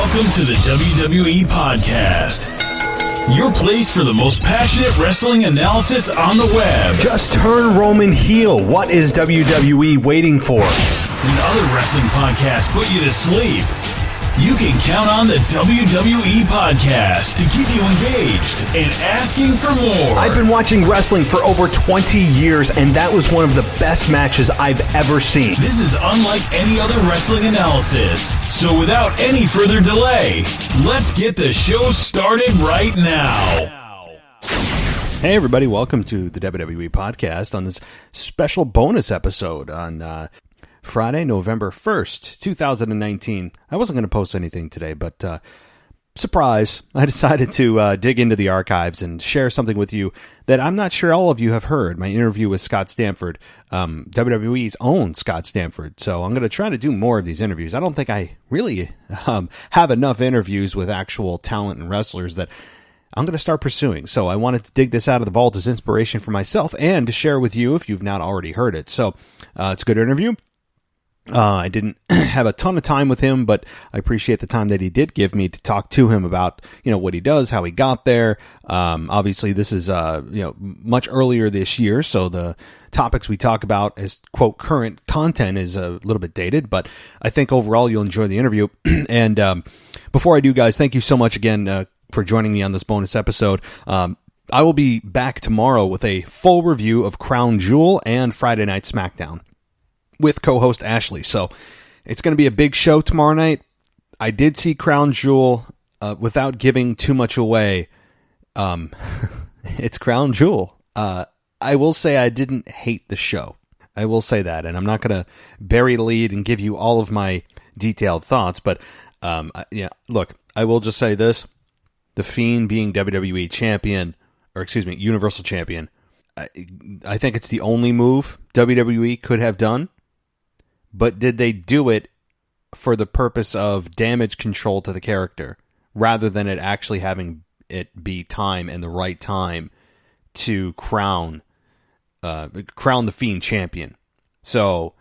Welcome to the WWE Podcast, your place for the most passionate wrestling analysis on the web. Just turn Roman heel. What is WWE waiting for? When other wrestling podcasts put you to sleep, you can count on the WWE Podcast to keep you engaged and asking for more. I've been watching wrestling for over 20 years, and that was one of the best matches I've ever seen. This is unlike any other wrestling analysis. So without any further delay, let's get the show started right now. Hey everybody, welcome to the WWE Podcast on this special bonus episode on Friday, November 1st, 2019. I wasn't going to post anything today, but surprise, I decided to dig into the archives and share something with you that I'm not sure all of you have heard. My interview with Scott Stanford, WWE's own Scott Stanford. So I'm going to try to do more of these interviews. I don't think I really have enough interviews with actual talent and wrestlers that I'm going to start pursuing. So I wanted to dig this out of the vault as inspiration for myself and to share with you if you've not already heard it. So it's a good interview. I didn't have a ton of time with him, but I appreciate the time that he did give me to talk to him about, what he does, how he got there. Obviously this is, much earlier this year. So the topics we talk about as quote current content is a little bit dated, but I think overall you'll enjoy the interview. And, before I do, guys, thank you so much again, for joining me on this bonus episode. I will be back tomorrow with a full review of Crown Jewel and Friday Night SmackDown with co-host Ashley. So it's going to be a big show tomorrow night. I did see Crown Jewel without giving too much away. It's Crown Jewel. I will say I didn't hate the show. I will say that, and I'm not going to bury the lead and give you all of my detailed thoughts, but look, I will just say this. The Fiend being WWE champion, Universal champion, I think it's the only move WWE could have done. But did they do it for the purpose of damage control to the character, rather than it actually having it be time and the right time to crown the Fiend champion? So,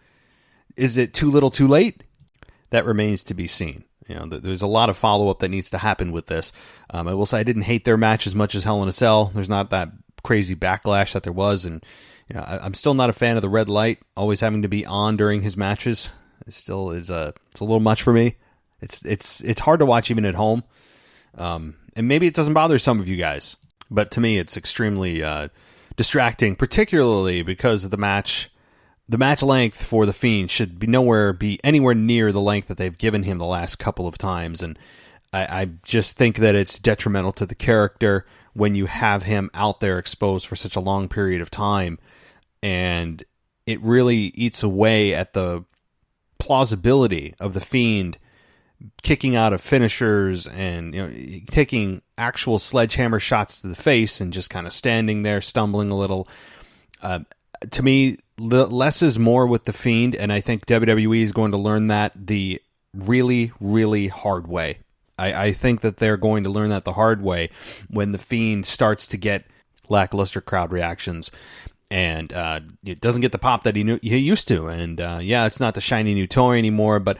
is it too little too late? That remains to be seen. There's a lot of follow-up that needs to happen with this. I will say I didn't hate their match as much as Hell in a Cell. There's not that crazy backlash that there was, and I'm still not a fan of the red light always having to be on during his matches. It still is it's a little much for me. It's hard to watch even at home, and maybe it doesn't bother some of you guys, but to me it's extremely distracting, particularly because of the match. The match length for The Fiend should be anywhere near the length that they've given him the last couple of times, and I just think that it's detrimental to the character when you have him out there exposed for such a long period of time, and it really eats away at the plausibility of The Fiend kicking out of finishers and taking actual sledgehammer shots to the face and just kind of standing there stumbling a little. To me, less is more with The Fiend, and I think WWE is going to learn that the really, really hard way. I think that they're going to learn that the hard way when The Fiend starts to get lackluster crowd reactions and it doesn't get the pop that he used to. And it's not the shiny new toy anymore, but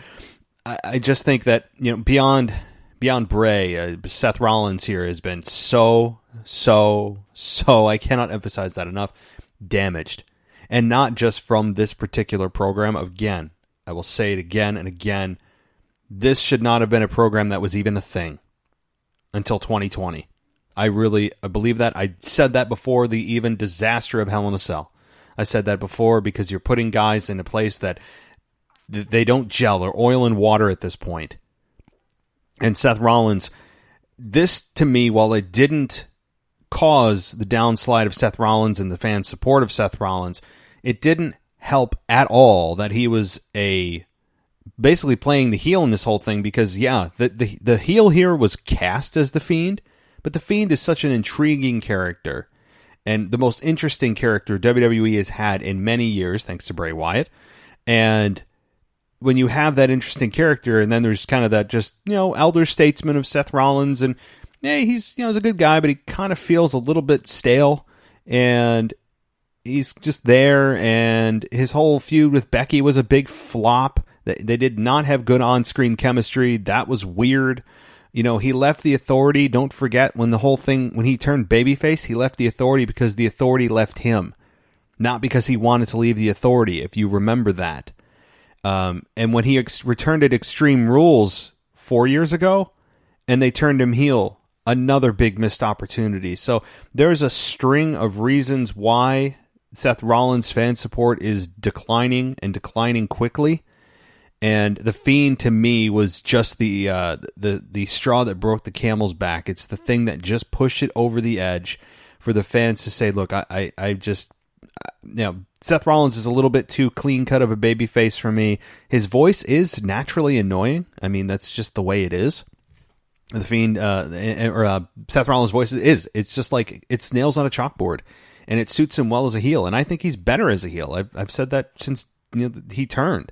I just think that beyond Bray, Seth Rollins here has been so I cannot emphasize that enough, damaged. And not just from this particular program. Again, I will say it again and again. This should not have been a program that was even a thing until 2020. I believe that. I said that before the even disaster of Hell in a Cell. I said that before because you're putting guys in a place that they don't gel, or oil and water at this point. And Seth Rollins, this to me, while it didn't cause the downslide of Seth Rollins and the fan support of Seth Rollins, it didn't help at all that he was basically playing the heel in this whole thing, because the heel here was cast as The Fiend, but The Fiend is such an intriguing character and the most interesting character WWE has had in many years, thanks to Bray Wyatt. And when you have that interesting character, and then there's kind of that just elder statesman of Seth Rollins, and he's he's a good guy, but he kind of feels a little bit stale, and he's just there, and his whole feud with Becky was a big flop. They did not have good on-screen chemistry. That was weird. He left the Authority. Don't forget when he turned babyface, he left the Authority because the Authority left him, not because he wanted to leave the Authority, if you remember that. And when he returned at Extreme Rules 4 years ago, and they turned him heel, another big missed opportunity. So there's a string of reasons why Seth Rollins' fan support is declining and declining quickly. And The Fiend, to me, was just the straw that broke the camel's back. It's the thing that just pushed it over the edge for the fans to say, look, I just, Seth Rollins is a little bit too clean-cut of a babyface for me. His voice is naturally annoying. I mean, that's just the way it is. The Fiend, Seth Rollins' voice is. It's just like, it's nails on a chalkboard. And it suits him well as a heel. And I think he's better as a heel. I've said that since he turned.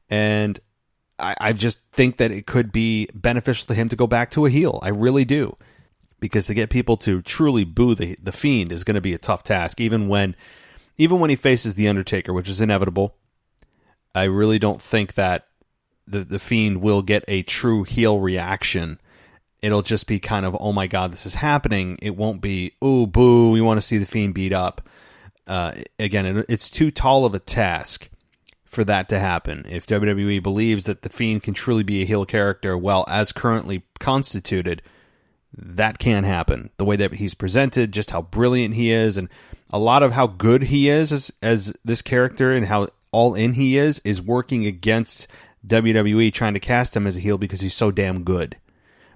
And I just think that it could be beneficial to him to go back to a heel. I really do. Because to get people to truly boo the Fiend is going to be a tough task. Even when he faces The Undertaker, which is inevitable, I really don't think that the Fiend will get a true heel reaction. It'll just be kind of, oh my God, this is happening. It won't be, ooh, boo, we want to see the Fiend beat up. Again, it's too tall of a task for that to happen. If WWE believes that the Fiend can truly be a heel character, well, as currently constituted, that can happen. The way that he's presented, just how brilliant he is, and a lot of how good he is as this character and how all in he is working against WWE trying to cast him as a heel because he's so damn good.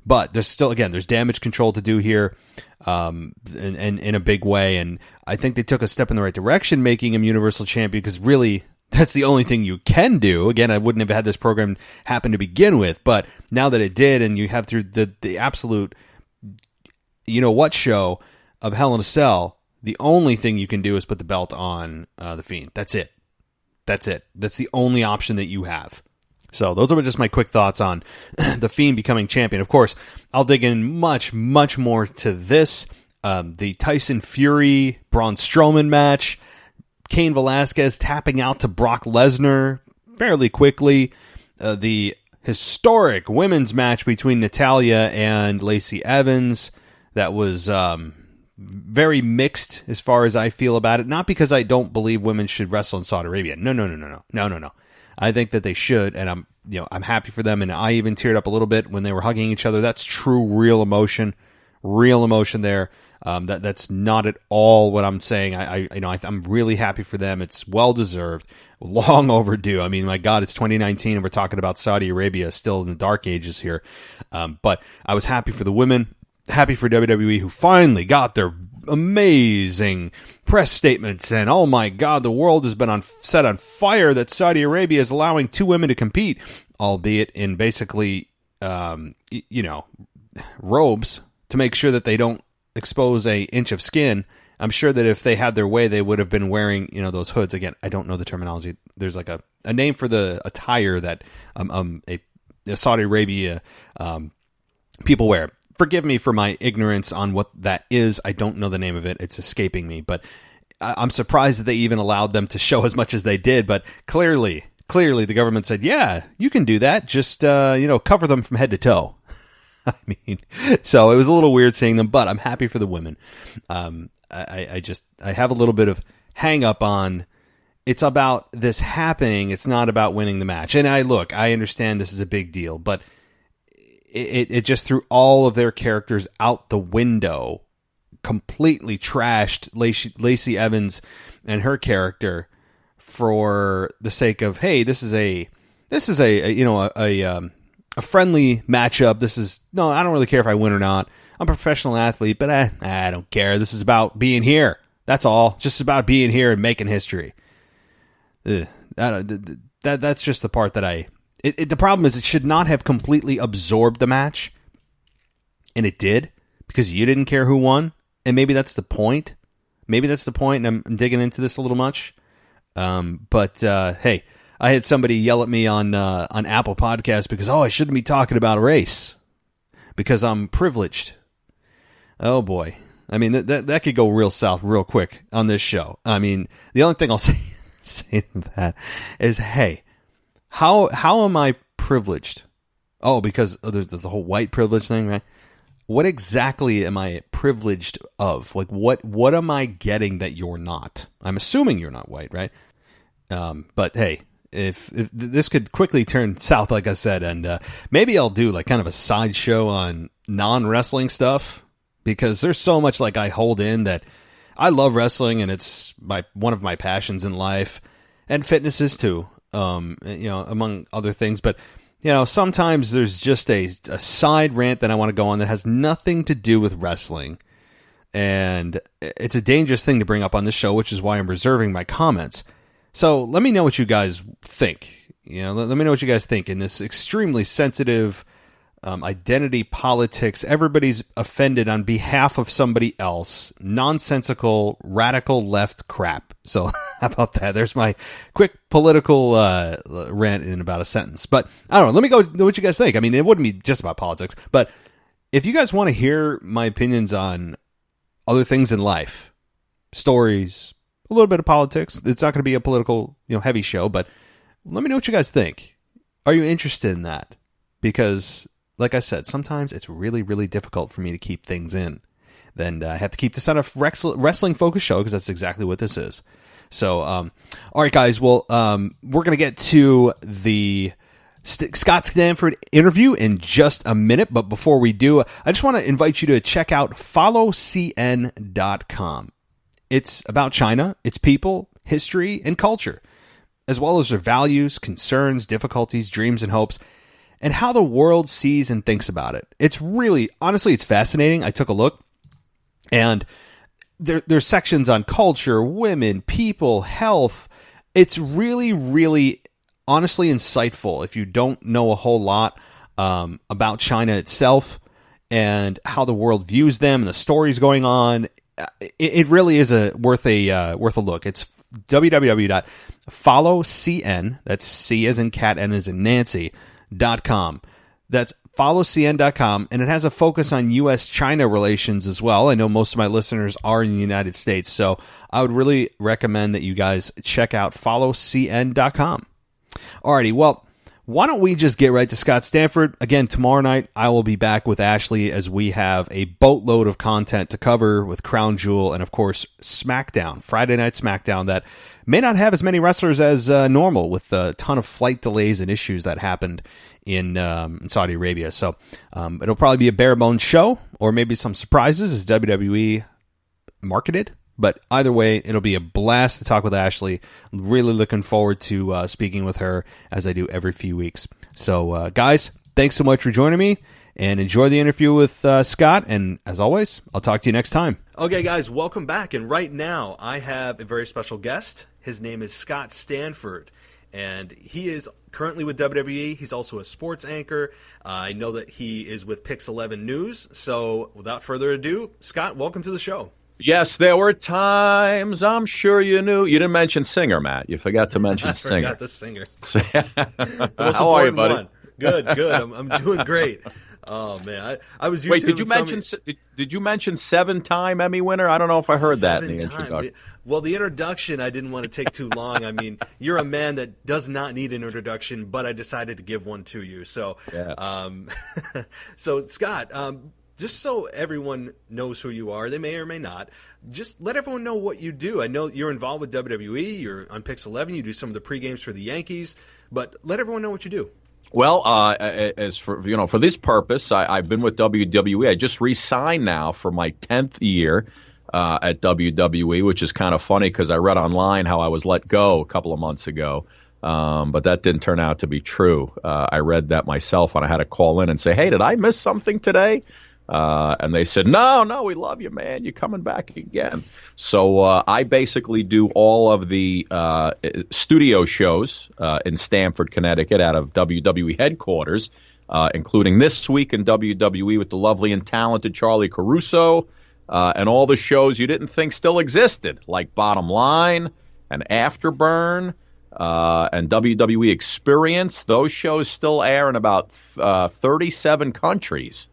But there's still, again, there's damage control to do here, and in a big way. And I think they took a step in the right direction, making him Universal Champion, because really, that's the only thing you can do. Again, I wouldn't have had this program happen to begin with, but now that it did, and you have through the absolute, show of Hell in a Cell, the only thing you can do is put the belt on the Fiend. That's it. That's the only option that you have. So those are just my quick thoughts on the Fiend becoming champion. Of course, I'll dig in much, much more to this. The Tyson Fury, Braun Strowman match, Cain Velasquez tapping out to Brock Lesnar fairly quickly. The historic women's match between Natalya and Lacey Evans. That was very mixed as far as I feel about it. Not because I don't believe women should wrestle in Saudi Arabia. No. I think that they should, and I'm happy for them, and I even teared up a little bit when they were hugging each other. That's true, real emotion there. That's not at all what I'm saying. I'm really happy for them. It's well deserved, long overdue. I mean, my God, it's 2019, and we're talking about Saudi Arabia, still in the dark ages here. But I was happy for the women, happy for WWE, who finally got their amazing press statements, and oh my God, the world has been set on fire that Saudi Arabia is allowing two women to compete, albeit in basically, robes to make sure that they don't expose a inch of skin. I'm sure that if they had their way, they would have been wearing, those hoods. Again, I don't know the terminology. There's like a name for the attire that a Saudi Arabia people wear. Forgive me for my ignorance on what that is. I don't know the name of it. It's escaping me. But I'm surprised that they even allowed them to show as much as they did. But clearly the government said, yeah, you can do that. Just, cover them from head to toe. I mean, so it was a little weird seeing them, but I'm happy for the women. I have a little bit of hang up on, it's about this happening. It's not about winning the match. And I understand this is a big deal, but it just threw all of their characters out the window, completely trashed Lacey Evans and her character for the sake of, hey, this is a friendly matchup. I don't really care if I win or not. I'm a professional athlete, but I don't care. This is about being here. That's all. It's just about being here and making history. That's just the part that the problem is it should not have completely absorbed the match, and it did, because you didn't care who won, and maybe that's the point. And I'm digging into this a little much. But hey, I had somebody yell at me on Apple Podcasts because, I shouldn't be talking about a race because I'm privileged. Oh boy. I mean, that could go real south real quick on this show. I mean, the only thing I'll say to that is, hey, How am I privileged? Oh, because there's the whole white privilege thing, right? What exactly am I privileged of? Like, what am I getting that you're not? I'm assuming you're not white, right? But hey, if this could quickly turn south, like I said, and maybe I'll do like kind of a sideshow on non-wrestling stuff, because there's so much like I hold in that I love wrestling, and it's one of my passions in life, and fitness is too, among other things. But sometimes there's just a side rant that I want to go on that has nothing to do with wrestling. And it's a dangerous thing to bring up on this show, which is why I'm reserving my comments. So let me know what you guys think. Let me know what you guys think in this extremely sensitive identity politics. Everybody's offended on behalf of somebody else. Nonsensical, radical left crap. So how about that? There's my quick political rant in about a sentence. But I don't know. Let me go know what you guys think. I mean, it wouldn't be just about politics. But if you guys want to hear my opinions on other things in life, stories, a little bit of politics, it's not going to be a political, heavy show. But let me know what you guys think. Are you interested in that? Because, like I said, sometimes it's really, really difficult for me to keep things in. Then I have to keep this on a wrestling-focused show, because that's exactly what this is. So, all right, guys. Well, we're going to get to the Scott Stanford interview in just a minute. But before we do, I just want to invite you to check out followcn.com. It's about China, its people, history, and culture, as well as their values, concerns, difficulties, dreams, and hopes, and how the world sees and thinks about it. It's really, honestly, it's fascinating. I took a look, and there's sections on culture, women, people, health. It's really, really, honestly insightful if you don't know a whole lot about China itself and how the world views them and the stories going on. It really is worth a look. It's www.followcn, that's C as in cat, N as in Nancy, .com. That's followcn.com, and it has a focus on U.S.-China relations as well. I know most of my listeners are in the United States, so I would really recommend that you guys check out followcn.com. Alrighty, well, why don't we just get right to Scott Stanford? Again, tomorrow night, I will be back with Ashley as we have a boatload of content to cover with Crown Jewel and, of course, SmackDown, Friday Night SmackDown, that may not have as many wrestlers as normal, with a ton of flight delays and issues that happened in Saudi Arabia. So it'll probably be a bare bones show, or maybe some surprises as WWE marketed. But either way, it'll be a blast to talk with Ashley. Really looking forward to speaking with her, as I do every few weeks. So, guys, thanks so much for joining me, and enjoy the interview with Scott. And as always, I'll talk to you next time. Okay, guys, welcome back. And right now, I have a very special guest. His name is Scott Stanford, and he is currently with WWE. He's also a sports anchor. I know that he is with Pix 11 News. So, without further ado, Scott, welcome to the show. Yes, there were times, I'm sure you knew. You didn't mention singer, Matt. You forgot to mention singer. I forgot the singer. How are you, buddy? One. Good. I'm doing great. Oh, man. I was Wait, did you mention 7-time Emmy winner? I don't know if I heard that in the introduction. Well, the introduction, I didn't want to take too long. I mean, you're a man that does not need an introduction, but I decided to give one to you. So, yes. So Scott, just so everyone knows who you are, they may or may not, just let everyone know what you do. I know you're involved with WWE, you're on Pix 11, you do some of the pre-games for the Yankees, but let everyone know what you do. Well, as for for this purpose, I've been with WWE. I just re-signed now for my 10th year at WWE, which is kind of funny because I read online how I was let go a couple of months ago, but that didn't turn out to be true. I read that myself, and I had to call in and say, hey, did I miss something today? And they said, no, we love you, man. You're coming back again. So I basically do all of the studio shows in Stamford, Connecticut, out of WWE headquarters, including This Week in WWE with the lovely and talented Charlie Caruso, and all the shows you didn't think still existed, like Bottom Line and Afterburn and WWE Experience. Those shows still air in about 37 countries.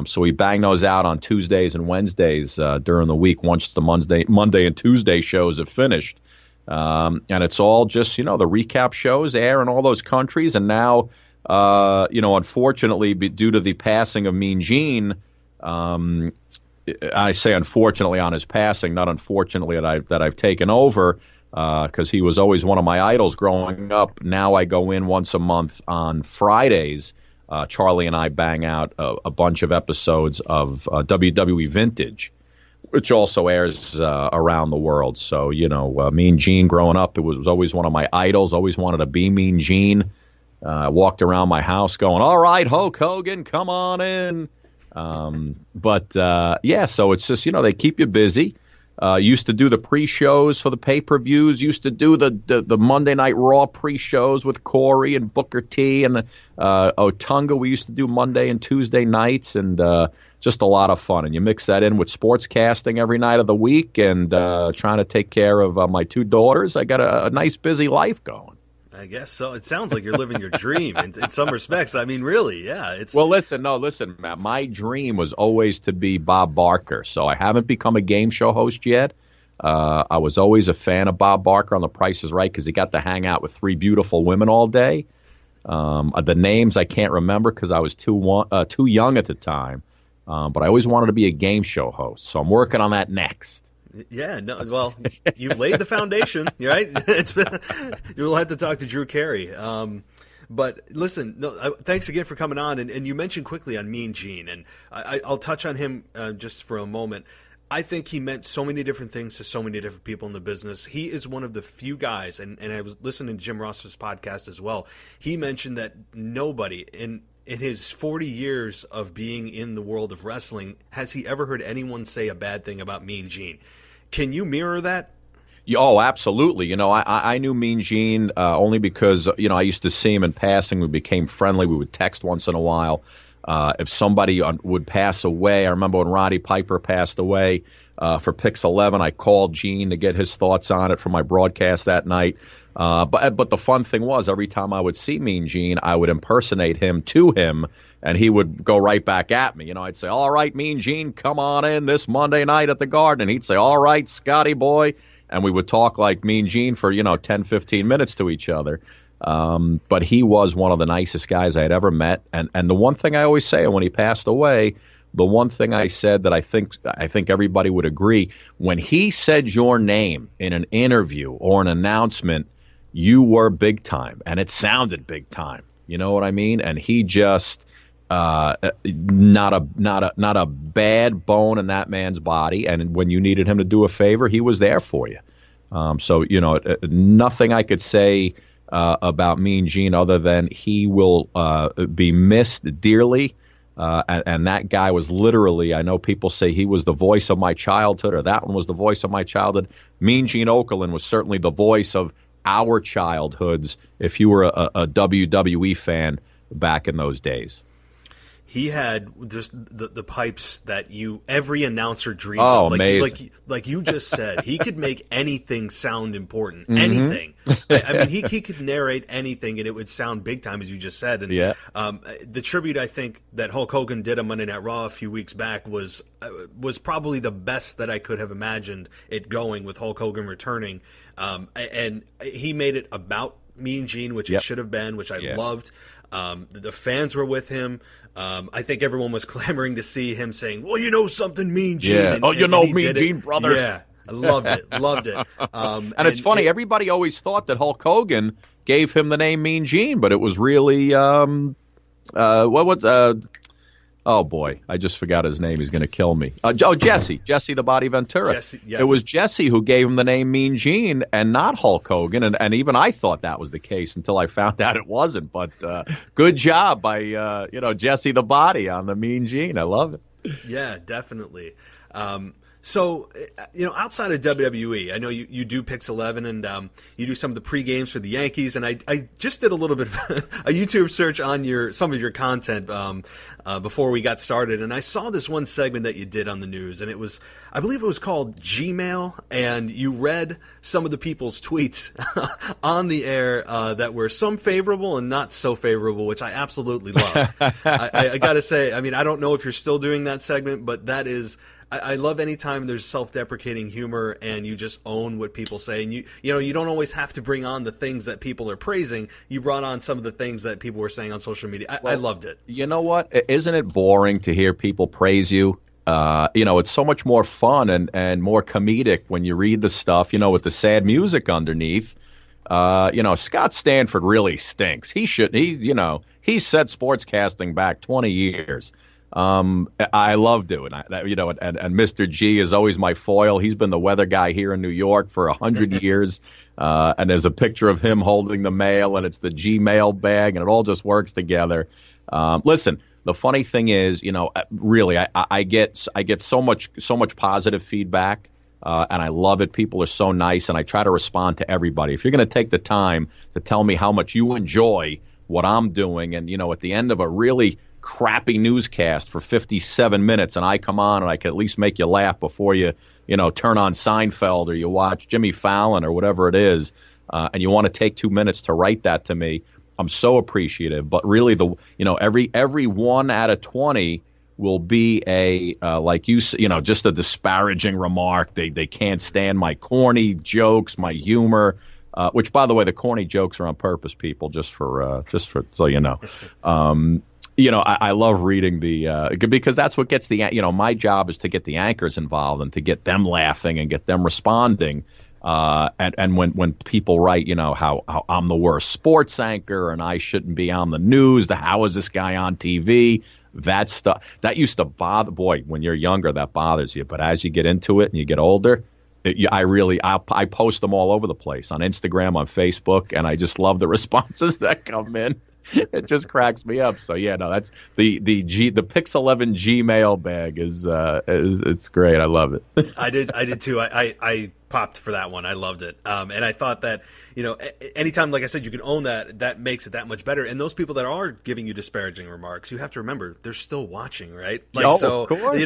So we bang those out on Tuesdays and Wednesdays during the week once the Monday and Tuesday shows have finished. And it's all just, the recap shows air in all those countries. And now, unfortunately, due to the passing of Mean Gene, I say unfortunately on his passing, not unfortunately that I've taken over, because he was always one of my idols growing up. Now I go in once a month on Fridays. Charlie and I bang out a bunch of episodes of WWE Vintage, which also airs around the world. So, Mean Gene growing up, it was always one of my idols, always wanted to be Mean Gene. Walked around my house going, all right, Hulk Hogan, come on in. So it's just, they keep you busy. Used to do the pre-shows for the pay-per-views, used to do the Monday Night Raw pre-shows with Corey and Booker T and Otunga. We used to do Monday and Tuesday nights, and just a lot of fun. And you mix that in with sports casting every night of the week and trying to take care of my two daughters. I got a nice busy life going. I guess so. It sounds like you're living your dream in some respects. I mean, really, yeah. Well, listen, Matt. My dream was always to be Bob Barker, so I haven't become a game show host yet. I was always a fan of Bob Barker on The Price is Right because he got to hang out with three beautiful women all day. The names I can't remember because I was too young at the time, but I always wanted to be a game show host, so I'm working on that next. Yeah, no. Well, you've laid the foundation, right? You'll have to talk to Drew Carey. But listen, thanks again for coming on. And you mentioned quickly on Mean Gene, and I'll touch on him just for a moment. I think he meant so many different things to so many different people in the business. He is one of the few guys, and I was listening to Jim Ross's podcast as well. He mentioned that nobody in his 40 years of being in the world of wrestling has he ever heard anyone say a bad thing about Mean Gene. Can you mirror that? Oh, absolutely. I knew Mean Gene only because, I used to see him in passing. We became friendly. We would text once in a while. If somebody would pass away, I remember when Roddy Piper passed away for Pix 11, I called Gene to get his thoughts on it for my broadcast that night. But the fun thing was every time I would see Mean Gene, I would impersonate him to him, and he would go right back at me. I'd say, all right, Mean Gene, come on in this Monday night at the Garden. And he'd say, all right, Scotty boy. And we would talk like Mean Gene for, 10, 15 minutes to each other. But he was one of the nicest guys I had ever met. And the one thing I always say when he passed away, the one thing I said that I think everybody would agree, when he said your name in an interview or an announcement, you were big time, and it sounded big time. You know what I mean? And he just not a bad bone in that man's body. And when you needed him to do a favor, he was there for you. So nothing I could say about Mean Gene other than he will be missed dearly. And that guy was literally, I know people say he was the voice of my childhood, or that one was the voice of my childhood. Mean Gene Okerlund was certainly the voice of our childhoods if you were a WWE fan back in those days. He had just the pipes that every announcer dreams of. Like, Amazing. Like you just said, he could make anything sound important. Mm-hmm. Anything. I mean, he could narrate anything and it would sound big time, as you just said. And yeah. The tribute I think that Hulk Hogan did on Monday Night Raw a few weeks back was probably the best that I could have imagined it going, with Hulk Hogan returning. And he made it about Mean Gene, which it should have been, which I loved. The fans were with him. I think everyone was clamoring to see him saying, well, you know something, Mean Gene. Yeah. Mean Gene, brother. Yeah. I loved it. And it's funny. Everybody always thought that Hulk Hogan gave him the name Mean Gene, but it was really, oh boy, I just forgot his name. He's going to kill me. Jesse the Body Ventura. Jesse, yes. It was Jesse who gave him the name Mean Gene and not Hulk Hogan. And even I thought that was the case until I found out it wasn't. But good job by Jesse the Body on the Mean Gene. I love it. Yeah, definitely. So, outside of WWE, I know you do Pix 11 and you do some of the pre-games for the Yankees, and I just did a little bit of a YouTube search on some of your content before we got started, and I saw this one segment that you did on the news, and I believe it was called Gmail, and you read some of the people's tweets on the air that were some favorable and not so favorable, which I absolutely loved. I got to say, I mean, I don't know if you're still doing that segment, but that is... I love anytime there's self-deprecating humor and you just own what people say, and you don't always have to bring on the things that people are praising. You brought on some of the things that people were saying on social media. I loved it. You know what? Isn't it boring to hear people praise you? It's so much more fun and more comedic when you read the stuff, with the sad music underneath. Scott Stanford really stinks. He set sportscasting back 20 years. I love doing that, and Mr. G is always my foil. He's been the weather guy here in New York for 100 years. And there's a picture of him holding the mail, and it's the Gmail bag, and it all just works together. Listen, the funny thing is, really, I get so much positive feedback. And I love it. People are so nice, and I try to respond to everybody. If you're going to take the time to tell me how much you enjoy what I'm doing, and, at the end of a really crappy newscast for 57 minutes, and I come on and I can at least make you laugh before you turn on Seinfeld or you watch Jimmy Fallon or whatever it is, and you want to take 2 minutes to write that to me, I'm so appreciative. But really, every 1 out of 20 will be just a disparaging remark. They can't stand my corny jokes, my humor, which, by the way, the corny jokes are on purpose, people, just for so you know. I love reading because that's what gets my job is to get the anchors involved and to get them laughing and get them responding. And when people write, how I'm the worst sports anchor and I shouldn't be on the news, how is this guy on TV? That stuff that used to bother. Boy, when you're younger, that bothers you. But as you get into it and you get older, I post them all over the place on Instagram, on Facebook, and I just love the responses that come in. It just cracks me up. So yeah, no, that's the Pix 11 Gmail bag is it's great. I love it. I did too. I popped for that one. I loved it. And I thought that, anytime, like I said, you can own that makes it that much better. And those people that are giving you disparaging remarks, you have to remember they're still watching, right? Of course,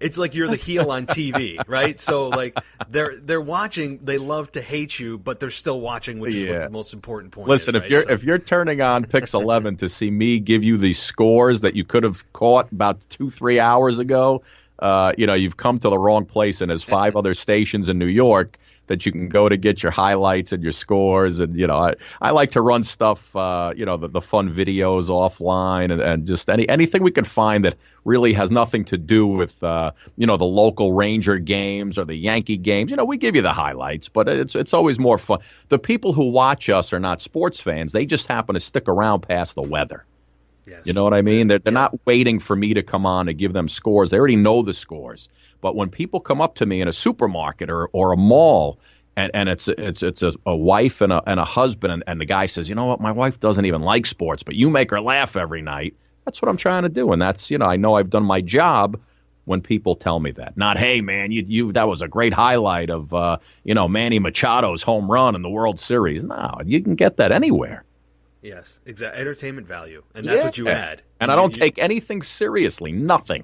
it's like you're the heel on TV, right? So like they're watching, they love to hate you, but they're still watching, which is what the most important point Listen, is, if you're turning on Pix 11 to see me give you the scores that you could have caught about 2-3 hours ago, you've come to the wrong place, and there's 5 other stations in New York that you can go to get your highlights and your scores. And, I like to run stuff, the fun videos offline and just anything we can find that really has nothing to do with, the local Ranger games or the Yankee games. We give you the highlights, but it's always more fun. The people who watch us are not sports fans. They just happen to stick around past the weather. Yes. You know what I mean? They're not waiting for me to come on to give them scores. They already know the scores. But when people come up to me in a supermarket or a mall, and it's a wife and a husband, and the guy says, you know what, my wife doesn't even like sports, but you make her laugh every night. That's what I'm trying to do, and that's I know I've done my job when people tell me that. Not, hey man, you that was a great highlight of Manny Machado's home run in the World Series. No, you can get that anywhere. Yes, exactly. Entertainment value, and that's what you add. And I don't take anything seriously. Nothing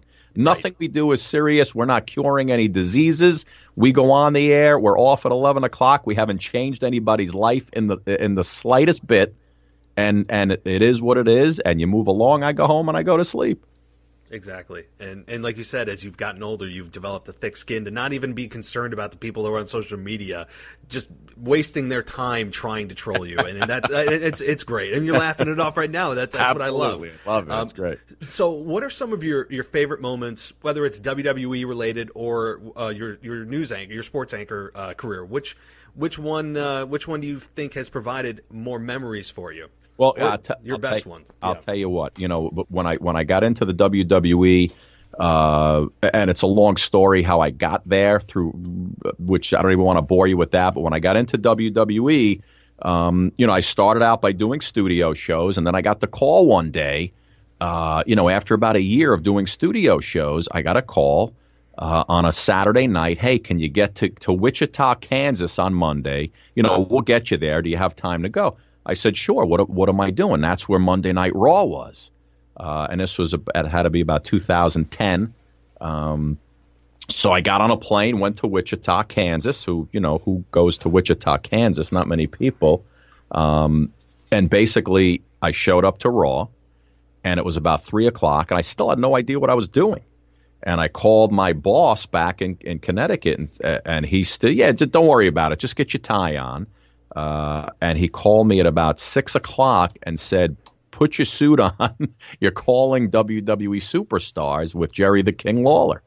we do is serious. We're not curing any diseases. We go on the air. We're off at 11 o'clock. We haven't changed anybody's life in the slightest bit. And it is what it is. And you move along. I go home and I go to sleep. Exactly. And like you said, as you've gotten older, you've developed a thick skin to not even be concerned about the people who are on social media just wasting their time trying to troll you. And it's great. And you're laughing it off right now. That's what I love. I love it. That's great. So what are some of your favorite moments, whether it's WWE related or your news anchor, your sports anchor career? Which one do you think has provided more memories for you? Well, your best one. I'll tell you what. When I got into the WWE, and it's a long story how I got there through, which I don't even want to bore you with that. But when I got into WWE, I started out by doing studio shows, and then I got the call one day. After about a year of doing studio shows, I got a call on a Saturday night. Hey, can you get to Wichita, Kansas on Monday? We'll get you there. Do you have time to go? I said, sure. What am I doing? That's where Monday Night Raw was. And this it had to be about 2010. So I got on a plane, went to Wichita, Kansas, who goes to Wichita, Kansas? Not many people. And basically I showed up to Raw, and it was about 3 o'clock, and I still had no idea what I was doing. And I called my boss back in Connecticut, and he still, don't worry about it. Just get your tie on. And he called me at about 6 o'clock and said, put your suit on. You're calling WWE superstars with Jerry the King Lawler.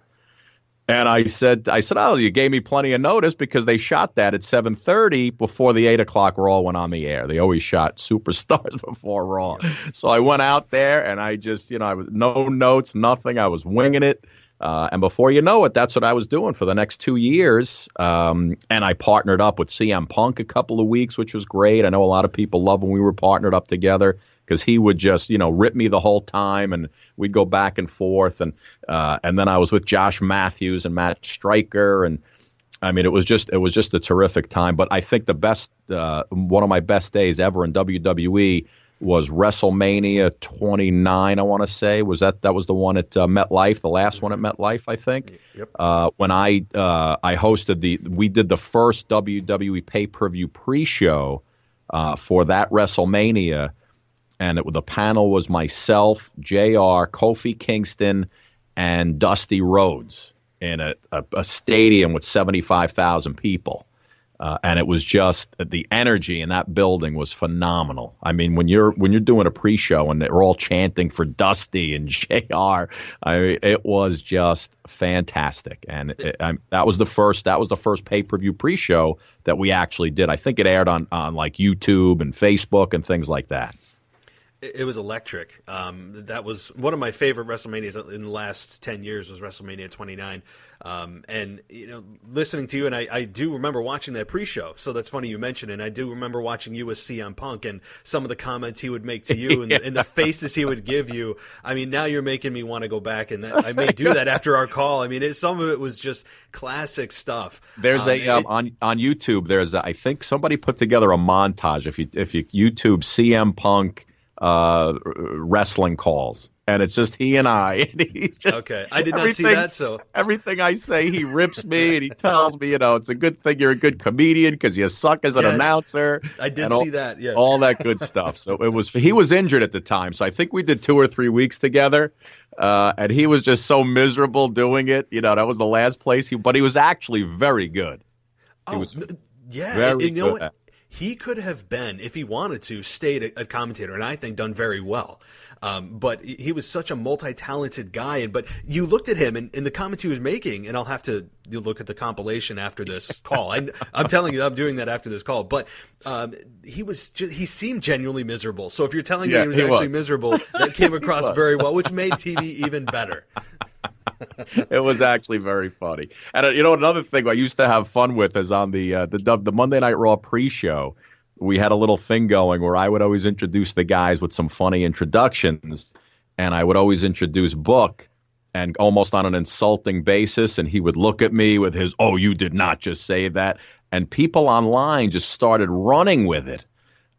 And I said, oh, you gave me plenty of notice because they shot that at 7:30 before the 8 o'clock Raw went on the air. They always shot superstars before Raw. So I went out there and I just, I was no notes, nothing. I was winging it. And before you know it, that's what I was doing for the next 2 years. And I partnered up with CM Punk a couple of weeks, which was great. I know a lot of people love when we were partnered up together because he would just, rip me the whole time and we'd go back and forth. And then I was with Josh Matthews and Matt Stryker. And I mean, it was just a terrific time. But I think the best, one of my best days ever in WWE was WrestleMania 29, I want to say. That was the one at MetLife, the last one at MetLife, I think. Yep. When I hosted we did the first WWE pay-per-view pre-show for that WrestleMania, and the panel was myself, JR, Kofi Kingston, and Dusty Rhodes in a stadium with 75,000 people. And it was just the energy in that building was phenomenal. I mean, when you're doing a pre-show and they're all chanting for Dusty and JR, it was just fantastic. And that was the first pay-per-view pre-show that we actually did. I think it aired on like YouTube and Facebook and things like that. It was electric. That was one of my favorite WrestleManias in the last 10 years was WrestleMania 29. And, listening to you, and I do remember watching that pre-show. So that's funny you mentioned it. And I do remember watching you as CM Punk and some of the comments he would make to you and the faces he would give you. I mean, now you're making me want to go back, and I may do that after our call. I mean, some of it was just classic stuff. There's on YouTube, I think somebody put together a montage. If you YouTube CM Punk wrestling calls, and it's just he and I. And he's just, okay, I did not see that. So everything I say, he rips me, and he tells me, it's a good thing you're a good comedian because you suck as an announcer. I did see that. Yeah, all that good stuff. So he was injured at the time, so I think we did 2 or 3 weeks together. And he was just so miserable doing it. That was the last place but he was actually very good. Very good. What? He could have been, if he wanted to, stayed a commentator, and I think done very well. But he was such a multi-talented guy. But you looked at him and the comments he was making, and I'll have to look at the compilation after this call. I'm telling you, I'm doing that after this call. But he seemed genuinely miserable. So if you're telling me he was actually miserable, that came across very well, which made TV even better. It was actually very funny. And another thing I used to have fun with is on the Monday Night Raw pre-show, we had a little thing going where I would always introduce the guys with some funny introductions, and I would always introduce Book, and almost on an insulting basis, and he would look at me with his, "Oh, you did not just say that," and people online just started running with it.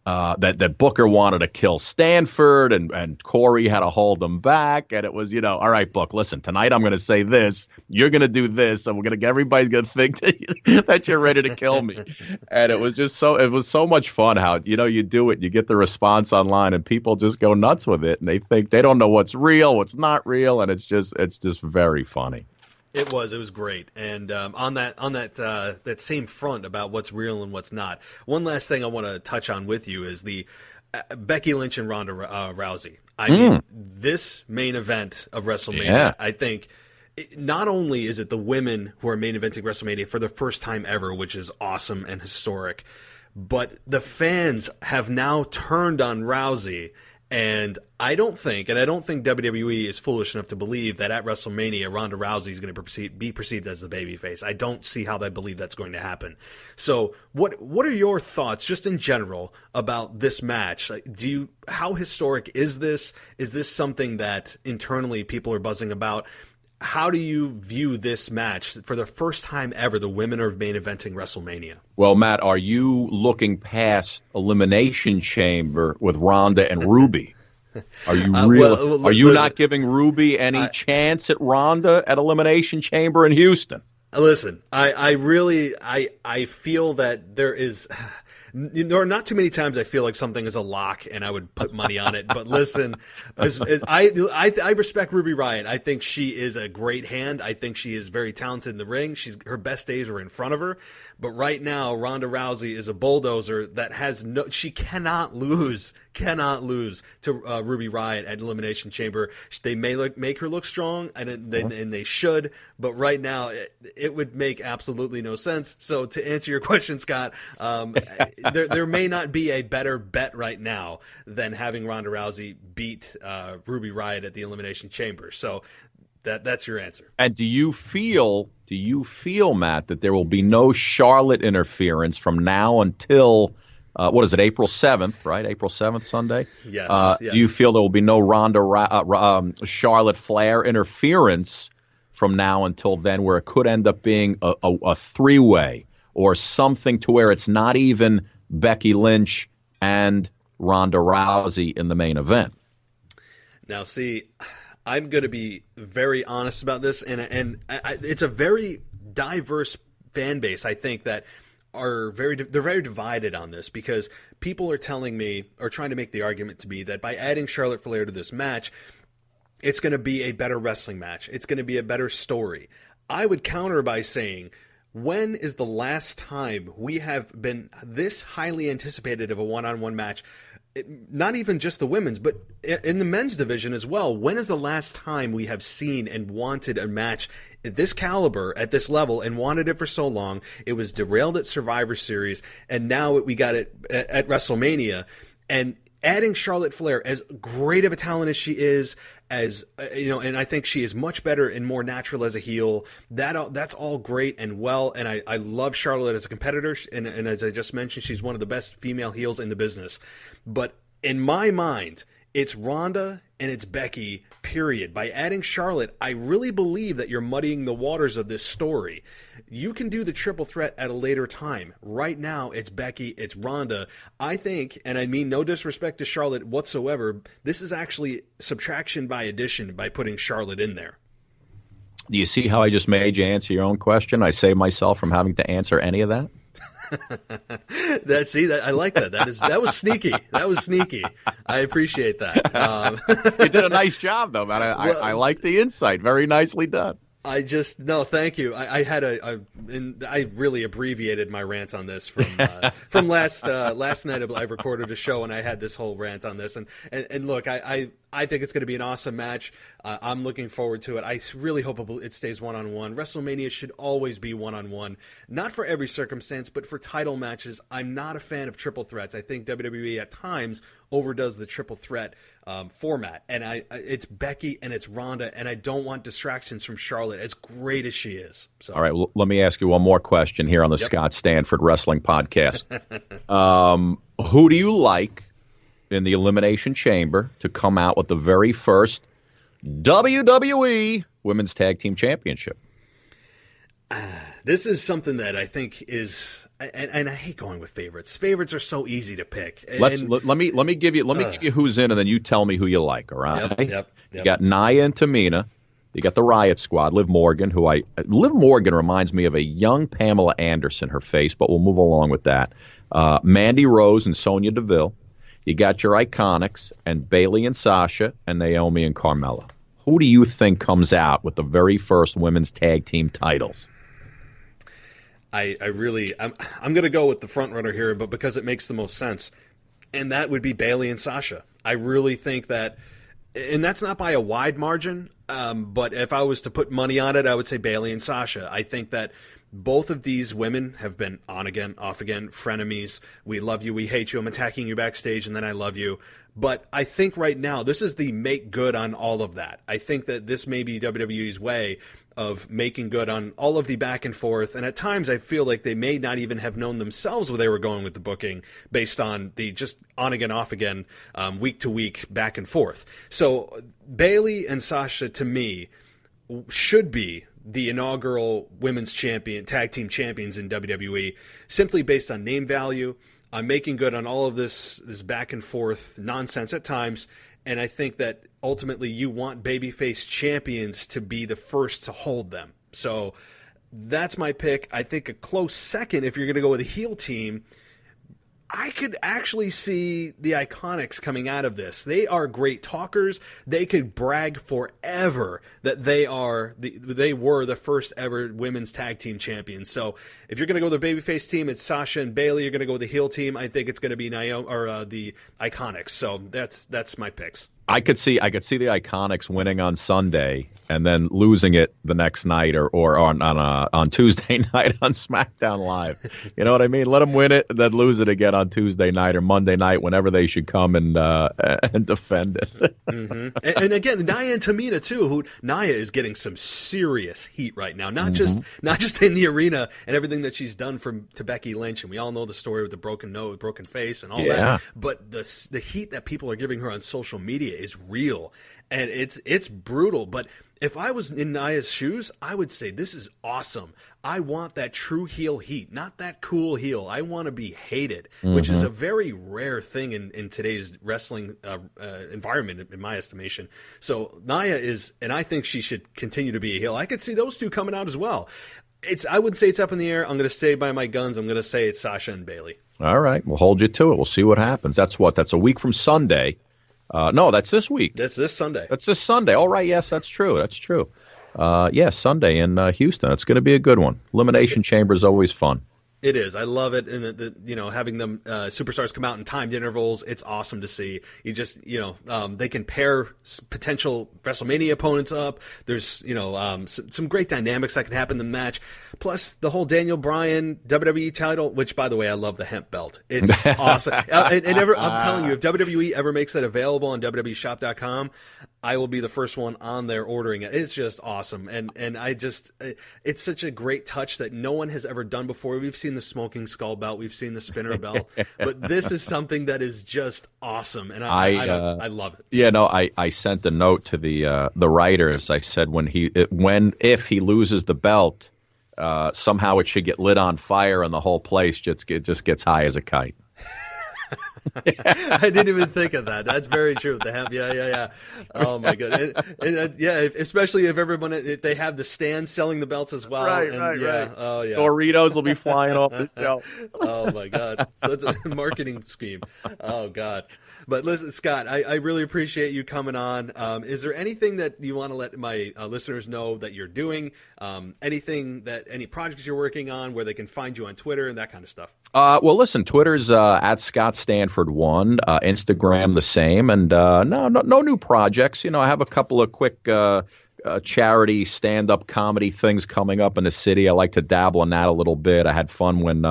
That Booker wanted to kill Stanford and Corey had to hold him back. And it was, all right, Book, listen, tonight I'm going to say this. You're going to do this. And we're going to everybody's going to think that you're ready to kill me. And it was so much fun how, you do it. You get the response online and people just go nuts with it. And they think they don't know what's real, what's not real. And it's just very funny. It was great, and on that same front about what's real and what's not. One last thing I want to touch on with you is the Becky Lynch and Ronda Rousey. I mean, this main event of WrestleMania. I think not only is it the women who are main eventing WrestleMania for the first time ever, which is awesome and historic, but the fans have now turned on Rousey. And I don't think WWE is foolish enough to believe that at WrestleMania, Ronda Rousey is going to be perceived as the babyface. I don't see how they believe that's going to happen. So what are your thoughts, just in general, about this match? How historic is this? Is this something that internally people are buzzing about? How do you view this match? For the first time ever, the women are main eventing WrestleMania. Well, Matt, are you looking past Elimination Chamber with Ronda and Ruby? Are you are you not giving Ruby any chance at Ronda at Elimination Chamber in Houston? Listen, I really feel that there is. There are not too many times I feel like something is a lock and I would put money on it. But listen, I respect Ruby Riott. I think she is a great hand. I think she is very talented in the ring. Her best days are in front of her. But right now, Ronda Rousey is a bulldozer that she cannot lose to Ruby Riott at Elimination Chamber. They may make her look strong, and they should. But right now, it would make absolutely no sense. So to answer your question, Scott, there may not be a better bet right now than having Ronda Rousey beat Ruby Riott at the Elimination Chamber. So that's your answer. And do you feel, Matt, that there will be no Charlotte interference from now until what is it, April 7th, right? April 7th, Sunday? Yes. Do you feel there will be no Charlotte Flair interference from now until then, where it could end up being a three-way or something to where it's not even Becky Lynch and Ronda Rousey in the main event? Now, see, I'm going to be very honest about this, and it's a very diverse fan base, I think, that they're very divided on this, because people are telling me, or trying to make the argument to me, that by adding Charlotte Flair to this match, it's going to be a better wrestling match. It's going to be a better story. I would counter by saying, when is the last time we have been this highly anticipated of a one-on-one match? Not even just the women's, but in the men's division as well. When is the last time we have seen and wanted a match at this caliber, at this level, and wanted it for so long? It was derailed at Survivor Series, and now we got it at WrestleMania. And adding Charlotte Flair, as great of a talent as she is, and I think she is much better and more natural as a heel. That's all great and well, and I love Charlotte as a competitor, and as I just mentioned, she's one of the best female heels in the business. But in my mind, it's Ronda and it's Becky, period. By adding Charlotte, I really believe that you're muddying the waters of this story. You can do the triple threat at a later time. Right now, it's Becky, it's Ronda. I think, and I mean no disrespect to Charlotte whatsoever, this is actually subtraction by addition by putting Charlotte in there. Do you see how I just made you answer your own question? I saved myself from having to answer any of that. I like that. That was sneaky. That was sneaky. I appreciate that. You did a nice job, though, man. I like the insight. Very nicely done. Thank you. I really abbreviated my rant on this from last night. I recorded a show and I had this whole rant on this. And look, I think it's going to be an awesome match. I'm looking forward to it. I really hope it stays one-on-one. WrestleMania should always be one-on-one, not for every circumstance, but for title matches. I'm not a fan of triple threats. I think WWE at times overdoes the triple threat format. And it's Becky and it's Ronda, and I don't want distractions from Charlotte, as great as she is. So. All right, well, let me ask you one more question here on the Scott Stanford Wrestling Podcast. Who do you like in the Elimination Chamber to come out with the very first WWE Women's Tag Team Championship? This is something that I think is, and I hate going with favorites. Favorites are so easy to pick. Let me give you who's in, and then you tell me who you like. All right. Yep. You got Nia and Tamina. You got the Riot Squad, Liv Morgan, Liv Morgan reminds me of a young Pamela Anderson, her face, but we'll move along with that. Mandy Rose and Sonya Deville. You got your Iconics, and Bayley and Sasha, and Naomi and Carmella. Who do you think comes out with the very first women's tag team titles? I'm going to go with the front runner here, but because it makes the most sense, and that would be Bayley and Sasha. I really think that, and that's not by a wide margin, but if I was to put money on it, I would say Bayley and Sasha. I think that both of these women have been on again, off again, frenemies. We love you, we hate you, I'm attacking you backstage, and then I love you. But I think right now, this is the make good on all of that. I think that this may be WWE's way of making good on all of the back and forth. And at times, I feel like they may not even have known themselves where they were going with the booking based on the just on again, off again, week to week, back and forth. So Bayley and Sasha, to me, should be the inaugural women's tag team champions in WWE, simply based on name value, on making good on all of this back and forth nonsense at times. And I think that ultimately you want babyface champions to be the first to hold them. So that's my pick. I think a close second, if you're going to go with a heel team, I could actually see the Iconics coming out of this. They are great talkers. They could brag forever that they were the first ever women's tag team champions. So if you're going to go with the babyface team, it's Sasha and Bayley. You're going to go with the heel team. I think it's going to be the Iconics. So that's my picks. I could see the Iconics winning on Sunday and then losing it the next night or on Tuesday night on SmackDown Live. You know what I mean? Let them win it and then lose it again on Tuesday night or Monday night, whenever they should come and defend it. Mm-hmm. And again, Nia and Tamina too. Who Nia is getting some serious heat right now. Not just in the arena and everything that she's done to Becky Lynch, and we all know the story with the broken nose, broken face, and all that. But the heat that people are giving her on social media is real, and it's brutal. But if I was in Nia's shoes, I would say this is awesome. I want that true heel heat, not that cool heel. I want to be hated, which is a very rare thing in today's wrestling environment, in my estimation. So Nia is, and I think she should continue to be a heel. I could see those two coming out as well. I wouldn't say it's up in the air. I'm going to stay by my guns. I'm going to say it's Sasha and Bayley. All right, we'll hold you to it. We'll see what happens. That's a week from Sunday. No, that's this week. That's this Sunday. That's this Sunday. All right, yes, that's true. That's true. Sunday in Houston. It's going to be a good one. Elimination Chamber is always fun. It is. I love it, and having them superstars come out in timed intervals. It's awesome to see. You just they can pair potential WrestleMania opponents up. There's some great dynamics that can happen in the match. Plus the whole Daniel Bryan WWE title, which by the way I love the hemp belt. It's awesome. I'm telling you, if WWE ever makes that available on WWEshop.com, I will be the first one on there ordering it. It's just awesome, and it's such a great touch that no one has ever done before. We've seen the smoking skull belt, we've seen the spinner belt, but this is something that is just awesome, and I love it. Yeah, no, I sent a note to the writers. I said if he loses the belt, somehow it should get lit on fire and the whole place just gets high as a kite. I didn't even think of that. That's very true. They have, yeah. Oh my god, especially if they have the stand selling the belts as well. Right. Oh yeah. Doritos will be flying off the shelf. Oh my god, that's a marketing scheme. Oh god. But listen, Scott, I really appreciate you coming on. Is there anything that you want to let my listeners know that you're doing? Any projects you're working on, where they can find you on Twitter and that kind of stuff? Well, listen, Twitter's at Scott Stanford 1, Instagram the same, and no new projects. I have a couple of quick charity stand-up comedy things coming up in the city. I like to dabble in that a little bit. I had fun when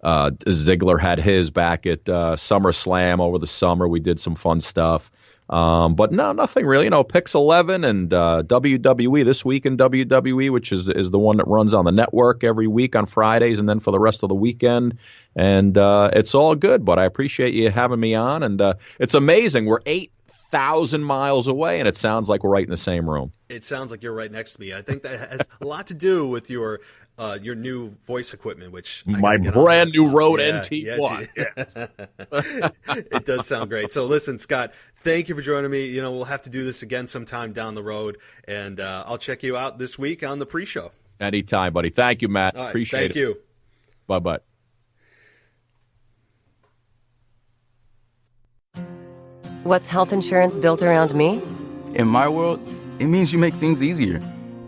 Ziggler had his back at SummerSlam over the summer. We did some fun stuff. But no, nothing really. Pix 11 and WWE This Week in WWE, which is the one that runs on the network every week on Fridays and then for the rest of the weekend. And it's all good, but I appreciate you having me on. And it's amazing. We're 8,000 miles away, and it sounds like we're right in the same room. It sounds like you're right next to me. I think that has a lot to do with your new voice equipment, which my brand new Rode NT1. Yes. It does sound great. So listen, Scott, thank you for joining me. We'll have to do this again sometime down the road, and I'll check you out this week on the pre-show. Anytime, buddy. Thank you, Matt. Right, appreciate it. Thank you. Bye-bye. What's health insurance built around me? In my world, it means you make things easier.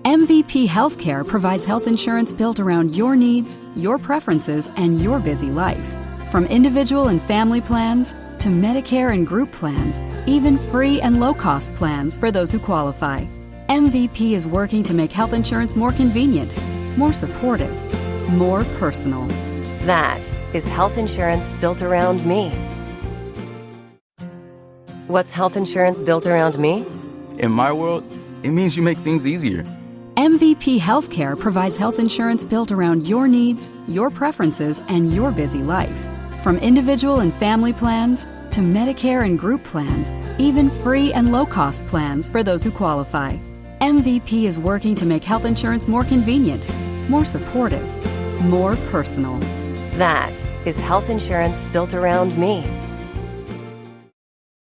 MVP Healthcare provides health insurance built around your needs, your preferences, and your busy life. From individual and family plans to Medicare and group plans, even free and low-cost plans for those who qualify. MVP is working to make health insurance more convenient, more supportive, more personal. That is health insurance built around me. What's health insurance built around me? In my world, it means you make things easier. MVP Healthcare provides health insurance built around your needs, your preferences, and your busy life. From individual and family plans to Medicare and group plans, even free and low-cost plans for those who qualify. MVP is working to make health insurance more convenient, more supportive, more personal. That is health insurance built around me.